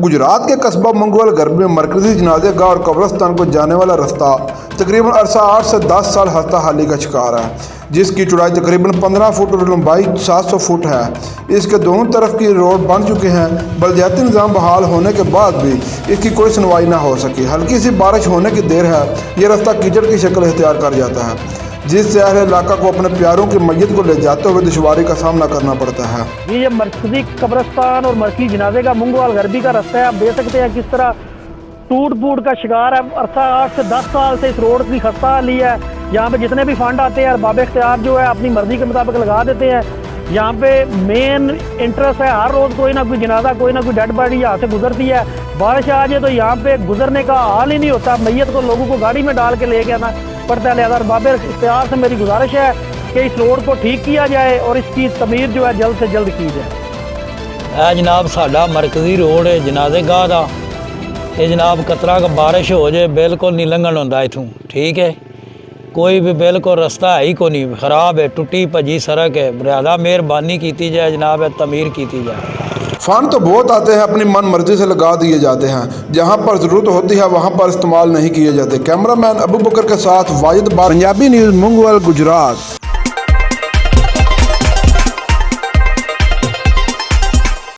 गुजरात के कस्बा मंगोल गर्भ में मरकजी जनाजे गाह और कब्रस्तान को जाने वाला रास्ता तकरीबन अरसा 8 से 10 साल हफ्ता हाली का शिकार है, जिसकी चौड़ाई तकरीबन 15 फुट और लंबाई 700 फुट है। इसके दोनों तरफ की रोड बन चुके हैं। बलदियाती निज़ाम बहाल होने के बाद भी इसकी कोई सुनवाई ना हो सकी। हल्की सी बारिश होने की देर है, यह रास्ता कीचड़ की शक्ल इख्तियार कर जाता है, जिससे अहले इलाका को अपने प्यारों की मैयत को ले जाते हुए दुश्वारी का सामना करना पड़ता है। ये मरकजी कब्रस्तान और मरकजी जनाजे का मंगोल गर्भी का रास्ता है। आप देख सकते हैं किस तरह टूट फूट का शिकार है। अरसा 8 से 10 साल से इस रोड की खस्ता हाली है। यहाँ पे जितने भी फंड आते हैं बाब इख्तियार जो है अपनी मर्जी के मुताबिक लगा देते हैं। यहाँ पे मेन इंटरेस्ट है, हर रोज़ कोई ना कोई जनाजा, कोई ना कोई डेड बॉडी यहाँ से गुजरती है। बारिश आ जाए तो यहाँ पे गुजरने का हाल ही नहीं होता। मैयत को लोगों को गाड़ी में डाल के लेके आना पड़ता है। लिहाजा बाब इख्तियार से मेरी गुजारिश है कि इस रोड को ठीक किया जाए और इसकी तमीर जो है जल्द से जल्द की जाए। जनाब साडा मरकजी रोड है जनाजे गाह का। ये जनाब कतरा का बारिश हो जाए बिल्कुल नहीं लंघन होंदा इथों, ठीक है। कोई भी बिल्कुल रास्ता है ही को नहीं, खराब है, टुटी भजी सड़क है। ज़्यादा मेहरबानी की जाए जनाब, तमीर की जाए। फंड तो बहुत आते हैं, अपनी मन मर्जी से लगा दिए जाते हैं। जहां पर ज़रूरत होती है वहां पर इस्तेमाल नहीं किए जाते। कैमरामैन अबू बकर के साथ वाजिद पंजाबी न्यूज़ मंगोल गुजरात।